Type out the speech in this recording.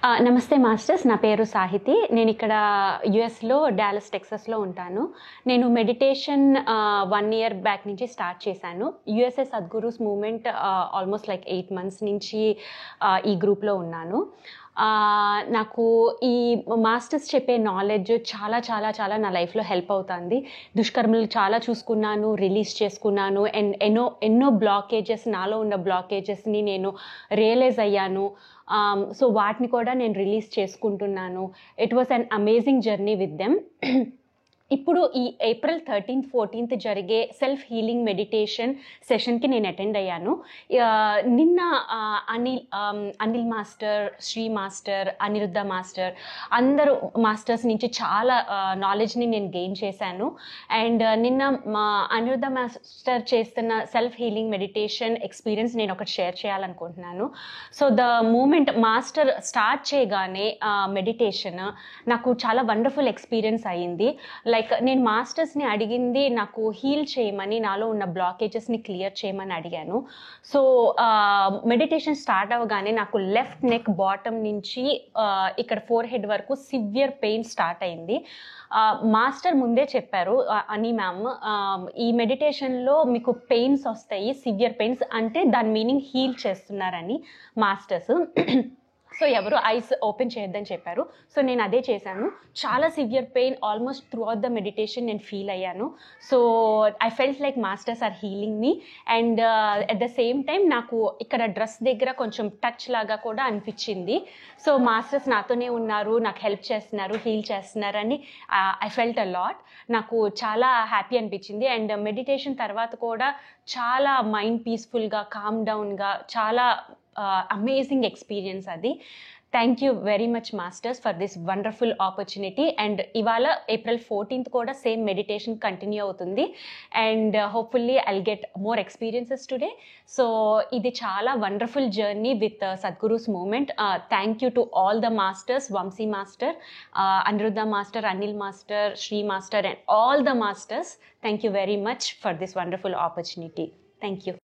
నమస్తే మాస్టర్స్. నా పేరు సాహితి. నేను ఇక్కడ యుఎస్లో డాలస్ టెక్సస్లో ఉంటాను. నేను మెడిటేషన్ 1 ఇయర్ బ్యాక్ నుంచి స్టార్ట్ చేశాను. USA Sadguru's movement almost like 8 months నుంచి ఈ గ్రూప్లో ఉన్నాను. నాకు ఈ మాస్టర్స్ చెప్పే నాలెడ్జ్ చాలా చాలా చాలా నా లైఫ్లో హెల్ప్ అవుతుంది. దుష్కర్మలు చాలా చూసుకున్నాను, రిలీజ్ చేసుకున్నాను. అండ్ ఎన్నో బ్లాకేజెస్, నాలో ఉన్న బ్లాకేజెస్ని నేను రియలైజ్ అయ్యాను. సో వాటిని కూడా నేను రిలీజ్ చేసుకుంటున్నాను. It was an amazing journey with them. ఇప్పుడు ఈ ఏప్రిల్ 13th, 14th జరిగే సెల్ఫ్ హీలింగ్ మెడిటేషన్ సెషన్కి నేను అటెండ్ అయ్యాను. నిన్న Anil master, Shri master, Aniruddha master, అందరూ మాస్టర్స్ నుంచి చాలా నాలెడ్జ్ని నేను గెయిన్ చేశాను. అండ్ నిన్న మా అనిరుద్ధ మాస్టర్ చేస్తున్న సెల్ఫ్ హీలింగ్ మెడిటేషన్ ఎక్స్పీరియన్స్ నేను ఒకటి షేర్ చేయాలనుకుంటున్నాను. So the moment master start చేయగానే మెడిటేషన్ నాకు చాలా వండర్ఫుల్ ఎక్స్పీరియన్స్ అయ్యింది. లైక్ నేను మాస్టర్స్ని అడిగింది నాకు హీల్ చేయమని, నాలో ఉన్న బ్లాకేజెస్ని క్లియర్ చేయమని అడిగాను. సో మెడిటేషన్ స్టార్ట్ అవ్వగానే నాకు లెఫ్ట్ నెక్ బాటమ్ నుంచి ఇక్కడ ఫోర్ హెడ్ వరకు సివియర్ పెయిన్ స్టార్ట్ అయింది. మాస్టర్ ముందే చెప్పారు, అని మ్యామ్, ఈ మెడిటేషన్లో మీకు పెయిన్స్ వస్తాయి, సివియర్ పెయిన్స్, అంటే దాని మీనింగ్ హీల్ చేస్తున్నారని మాస్టర్స్. సో ఎవరు ఐస్ ఓపెన్ చేయొద్దని చెప్పారు. సో నేను అదే చేశాను. చాలా severe pain almost throughout the meditation నేను ఫీల్ అయ్యాను. So I felt like masters are healing me. And at the same time నాకు ఇక్కడ డ్రెస్ దగ్గర కొంచెం టచ్ లాగా కూడా అనిపించింది. సో మాస్టర్స్ నాతోనే ఉన్నారు, నాకు హెల్ప్ చేస్తున్నారు, హీల్ చేస్తున్నారని ఐ ఫెల్ట్ అ లాట్. నాకు చాలా హ్యాపీ అనిపించింది. అండ్ మెడిటేషన్ తర్వాత కూడా చాలా మైండ్ పీస్ఫుల్గా, కామ్ డౌన్గా, చాలా అమేజింగ్ ఎక్స్పీరియన్స్ అది. Thank you very much masters for this wonderful opportunity. And ఇవాళ ఏప్రిల్ 14th కూడా సేమ్ మెడిటేషన్ కంటిన్యూ అవుతుంది. And hopefully I'll get more experiences today. So ఇది చాలా wonderful journey with Sadguru's movement. Thank you to all the masters, Vamsi master, Aniruddha master, Anil master, Shri master, and all the masters. Thank you very much for this wonderful opportunity. Thank you.